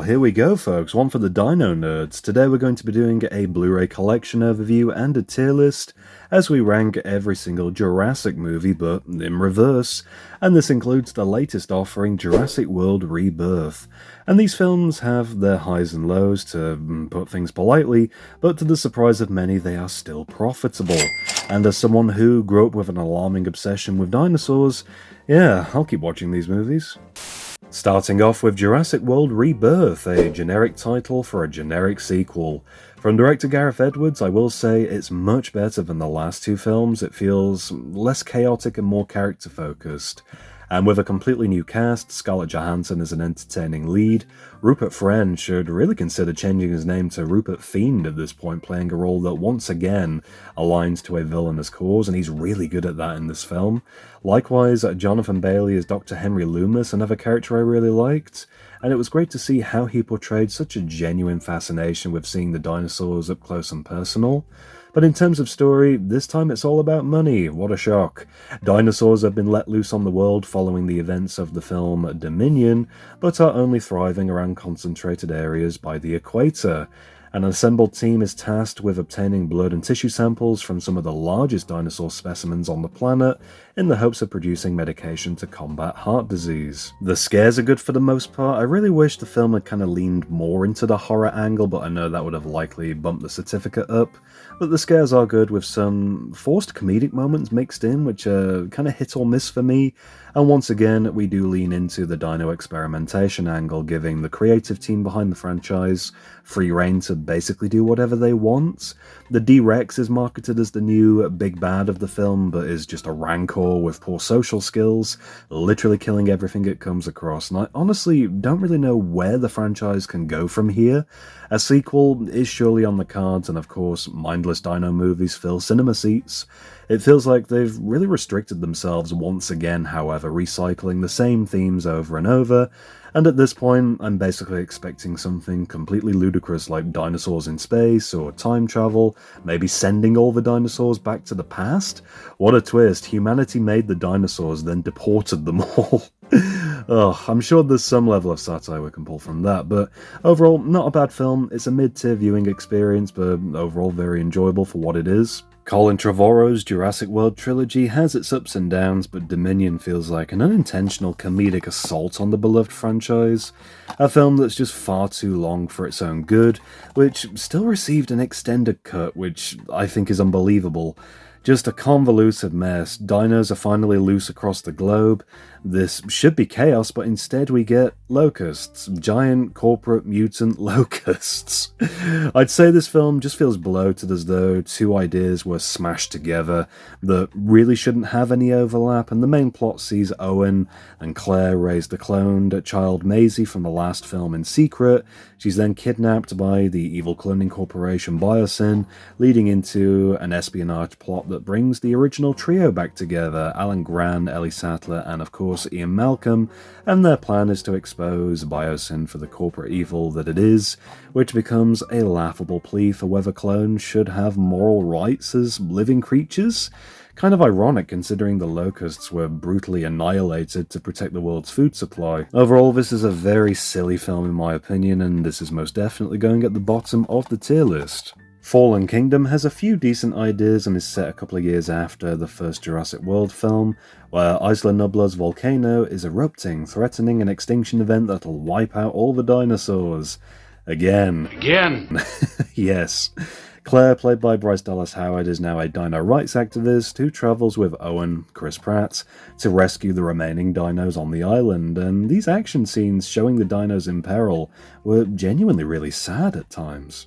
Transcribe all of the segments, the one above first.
here we go folks, one for the dino nerds. Today we're going to be doing a Blu-ray collection overview and a tier list as we rank every single Jurassic movie, but in reverse. And this includes the latest offering, Jurassic World Rebirth. And these films have their highs and lows, to put things politely, but to the surprise of many, they are still profitable. And as someone who grew up with an alarming obsession with dinosaurs, yeah, I'll keep watching these movies. Starting off with Jurassic World Rebirth, a generic title for a generic sequel. From director Gareth Edwards, I will say it's much better than the last two films. It feels less chaotic and more character-focused. And with a completely new cast, Scarlett Johansson is an entertaining lead. Rupert Friend should really consider changing his name to Rupert Fiend at this point, playing a role that once again aligns to a villainous cause, and he's really good at that in this film. Likewise, Jonathan Bailey as Dr. Henry Loomis, another character I really liked, and it was great to see how he portrayed such a genuine fascination with seeing the dinosaurs up close and personal. But in terms of story, this time it's all about money. What a shock. Dinosaurs have been let loose on the world following the events of the film Dominion, but are only thriving around concentrated areas by the equator. An assembled team is tasked with obtaining blood and tissue samples from some of the largest dinosaur specimens on the planet in the hopes of producing medication to combat heart disease. The scares are good for the most part. I really wish the film had kind of leaned more into the horror angle, but I know that would have likely bumped the certificate up. But the scares are good, with some forced comedic moments mixed in, which are kind of hit or miss for me. And once again, we do lean into the dino experimentation angle, giving the creative team behind the franchise free rein to basically do whatever they want. The D-Rex is marketed as the new big bad of the film, but is just a rancor with poor social skills, literally killing everything it comes across. And I honestly don't really know where the franchise can go from here. A sequel is surely on the cards, and of course, mindless dino movies fill cinema seats. It feels like they've really restricted themselves once again, however, recycling the same themes over and over, and at this point, I'm basically expecting something completely ludicrous like dinosaurs in space, or time travel, maybe sending all the dinosaurs back to the past? What a twist, humanity made the dinosaurs, then deported them all. Oh, I'm sure there's some level of satire we can pull from that, but overall, not a bad film. It's a mid-tier viewing experience, but overall very enjoyable for what it is. Colin Trevorrow's Jurassic World trilogy has its ups and downs, but Dominion feels like an unintentional comedic assault on the beloved franchise. A film that's just far too long for its own good, which still received an extended cut, which I think is unbelievable. Just a convoluted mess. Dinos are finally loose across the globe. This should be chaos, but instead we get locusts. Giant, corporate, mutant locusts. I'd say this film just feels bloated, as though two ideas were smashed together that really shouldn't have any overlap, and the main plot sees Owen and Claire raise the cloned child Maisie from the last film in secret. She's then kidnapped by the evil cloning corporation Biosyn, leading into an espionage plot that brings the original trio back together, Alan Grant, Ellie Sattler, and of course Ian Malcolm, and their plan is to expose Biosyn for the corporate evil that it is, which becomes a laughable plea for whether clones should have moral rights as living creatures. Kind of ironic considering the locusts were brutally annihilated to protect the world's food supply. Overall, this is a very silly film in my opinion, and this is most definitely going at the bottom of the tier list. Fallen Kingdom has a few decent ideas and is set a couple of years after the first Jurassic World film, where Isla Nublar's volcano is erupting, threatening an extinction event that'll wipe out all the dinosaurs. Again. Yes. Claire, played by Bryce Dallas Howard, is now a dino rights activist who travels with Owen, Chris Pratt, to rescue the remaining dinos on the island, and these action scenes showing the dinos in peril were genuinely really sad at times.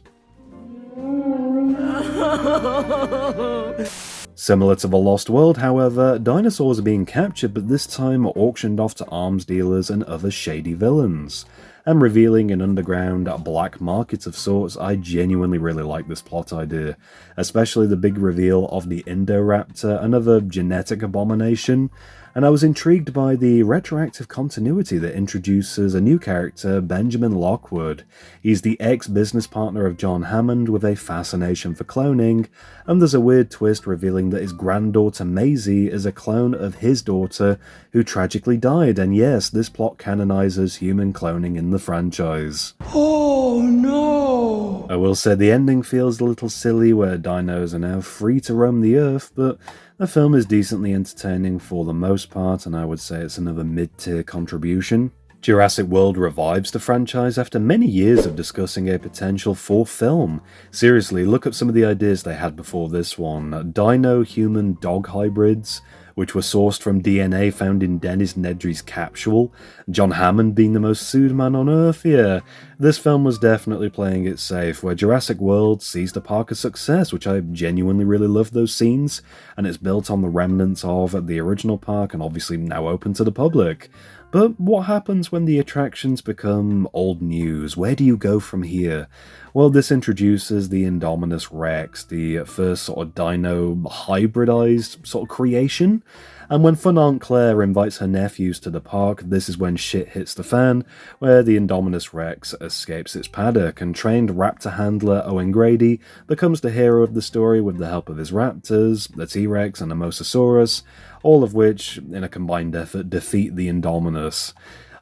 Similar to The Lost World, however, dinosaurs are being captured, but this time auctioned off to arms dealers and other shady villains. And revealing an underground black market of sorts, I genuinely really like this plot idea, especially the big reveal of the Indoraptor, another genetic abomination. and I was intrigued by the retroactive continuity that introduces a new character, Benjamin Lockwood. He's the ex-business partner of John Hammond with a fascination for cloning, and there's a weird twist revealing that his granddaughter Maisie is a clone of his daughter who tragically died, and yes, this plot canonizes human cloning in the franchise. Oh no! I will say the ending feels a little silly where dinos are now free to roam the earth, but the film is decently entertaining for the most part, and I would say it's another mid-tier contribution. Jurassic World revives the franchise after many years of discussing a potential fourth film. Seriously, look up some of the ideas they had before this one. Dino-human-dog hybrids, which were sourced from DNA found in Dennis Nedry's capsule. John Hammond being the most sued man on Earth, yeah. This film was definitely playing it safe, where Jurassic World seized the park of success, which I genuinely really love those scenes, and it's built on the remnants of the original park and obviously now open to the public. But what happens when the attractions become old news? Where do you go from here? Well, this introduces the Indominus Rex, the first sort of dino hybridized sort of creation. And when Fun Aunt Claire invites her nephews to the park, this is when shit hits the fan, where the Indominus Rex escapes its paddock, and trained raptor handler Owen Grady becomes the hero of the story with the help of his raptors, the T-Rex and the Mosasaurus, all of which, in a combined effort, defeat the Indominus.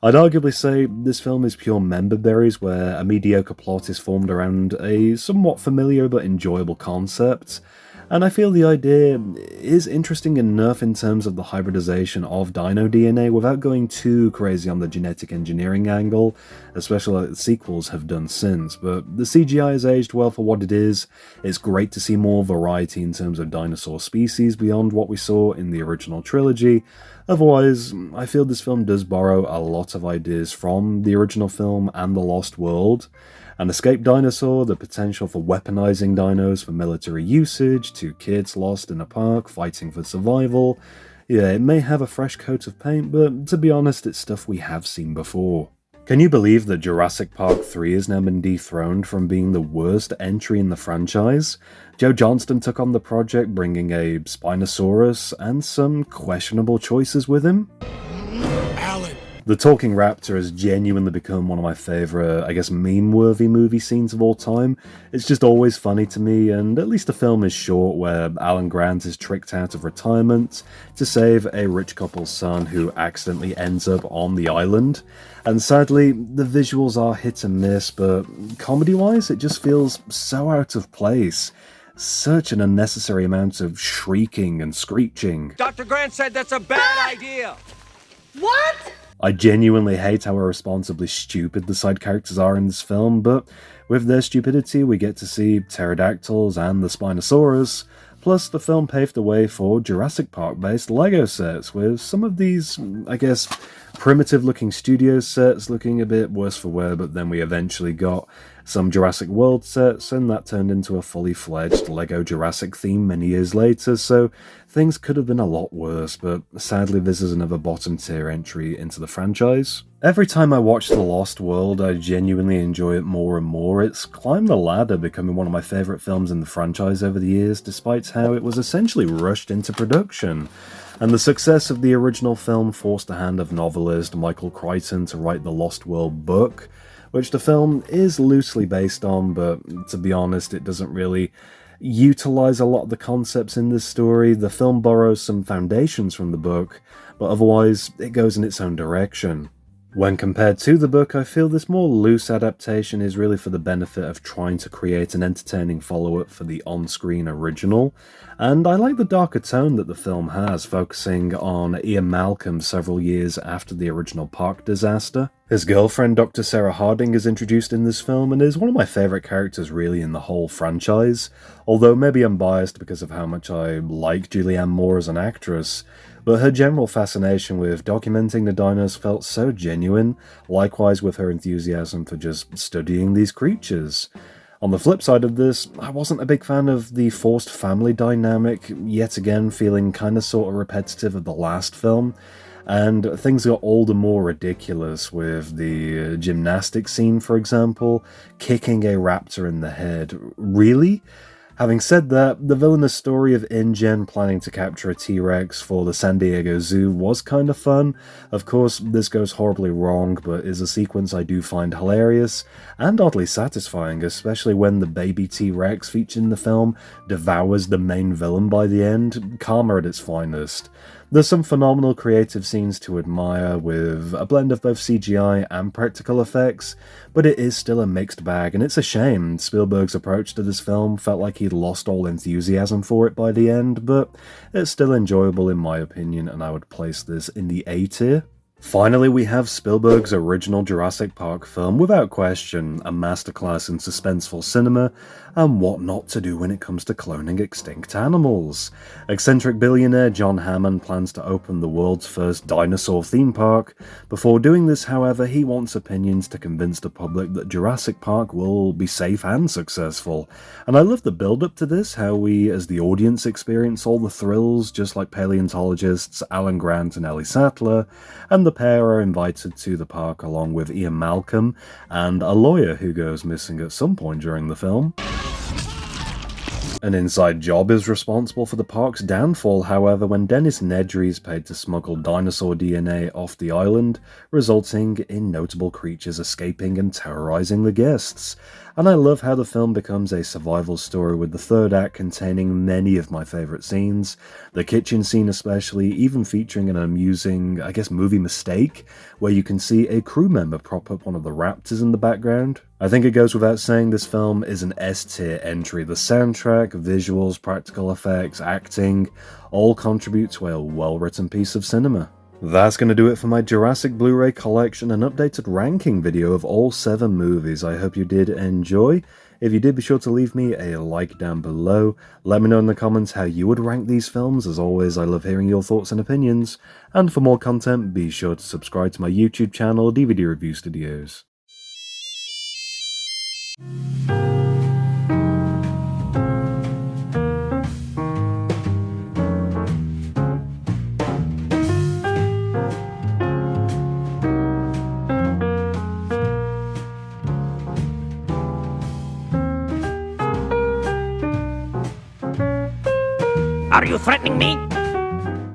I'd arguably say this film is pure member berries, where a mediocre plot is formed around a somewhat familiar but enjoyable concept. And I feel the idea is interesting enough in terms of the hybridization of dino DNA without going too crazy on the genetic engineering angle, especially like the sequels have done since. But the CGI has aged well for what it is. It's great to see more variety in terms of dinosaur species beyond what we saw in the original trilogy. Otherwise, I feel this film does borrow a lot of ideas from the original film and The Lost World. An escaped dinosaur, the potential for weaponizing dinos for military usage, two kids lost in a park fighting for survival. Yeah, it may have a fresh coat of paint, but to be honest, it's stuff we have seen before. Can you believe that Jurassic Park III has now been dethroned from being the worst entry in the franchise? Joe Johnston took on the project, bringing a Spinosaurus and some questionable choices with him. The talking raptor has genuinely become one of my favourite, meme-worthy movie scenes of all time. It's just always funny to me, and at least the film is short, where Alan Grant is tricked out of retirement to save a rich couple's son who accidentally ends up on the island. And sadly, the visuals are hit and miss, but comedy-wise, it just feels so out of place. Such an unnecessary amount of shrieking and screeching. Dr. Grant said that's a bad idea! What? I genuinely hate how irresponsibly stupid the side characters are in this film, but with their stupidity we get to see pterodactyls and the Spinosaurus, plus the film paved the way for Jurassic Park-based LEGO sets, with some of these, primitive-looking studio sets looking a bit worse for wear, but then we eventually got some Jurassic World sets, and that turned into a fully fledged LEGO Jurassic theme many years later, so things could have been a lot worse, but sadly this is another bottom tier entry into the franchise. Every time I watch The Lost World, I genuinely enjoy it more and more. It's climbed the ladder, becoming one of my favourite films in the franchise over the years, despite how it was essentially rushed into production. And the success of the original film forced the hand of novelist Michael Crichton to write the Lost World book, which the film is loosely based on, but to be honest, it doesn't really utilize a lot of the concepts in this story. The film borrows some foundations from the book, but otherwise it goes in its own direction. When compared to the book, I feel this more loose adaptation is really for the benefit of trying to create an entertaining follow-up for the on-screen original, and I like the darker tone that the film has, focusing on Ian Malcolm several years after the original park disaster. His girlfriend, Dr. Sarah Harding, is introduced in this film and is one of my favourite characters really in the whole franchise, although maybe I'm biased because of how much I like Julianne Moore as an actress. But her general fascination with documenting the dinos felt so genuine, likewise with her enthusiasm for just studying these creatures. On the flip side of this, I wasn't a big fan of the forced family dynamic, yet again feeling kinda sorta repetitive of the last film, and things got all the more ridiculous with the gymnastics scene, for example, kicking a raptor in the head. Really? Having said that, the villainous story of InGen planning to capture a T-Rex for the San Diego Zoo was kinda fun. Of course, this goes horribly wrong, but is a sequence I do find hilarious, and oddly satisfying, especially when the baby T-Rex featured in the film devours the main villain by the end, karma at its finest. There's some phenomenal creative scenes to admire, with a blend of both CGI and practical effects, but it is still a mixed bag, and it's a shame. Spielberg's approach to this film felt like he'd lost all enthusiasm for it by the end, but it's still enjoyable in my opinion, and I would place this in the A tier. Finally, we have Spielberg's original Jurassic Park film, without question, a masterclass in suspenseful cinema, and what not to do when it comes to cloning extinct animals. Eccentric billionaire John Hammond plans to open the world's first dinosaur theme park. Before doing this, however, he wants opinions to convince the public that Jurassic Park will be safe and successful. And I love the build-up to this, how we as the audience experience all the thrills, just like paleontologists Alan Grant and Ellie Sattler, and the pair are invited to the park along with Ian Malcolm and a lawyer who goes missing at some point during the film. An inside job is responsible for the park's downfall, however, when Dennis Nedry is paid to smuggle dinosaur DNA off the island, resulting in notable creatures escaping and terrorizing the guests. And I love how the film becomes a survival story, with the third act containing many of my favourite scenes, the kitchen scene especially, even featuring an amusing, movie mistake, where you can see a crew member prop up one of the raptors in the background. I think it goes without saying this film is an S-tier entry. The soundtrack, visuals, practical effects, acting, all contribute to a well-written piece of cinema. That's going to do it for my Jurassic Blu-ray collection and updated ranking video of all 7 movies. I hope you did enjoy. If you did, be sure to leave me a like down below. Let me know in the comments how you would rank these films. As always, I love hearing your thoughts and opinions. And for more content, be sure to subscribe to my YouTube channel, DVD Review Studios. Are you threatening me?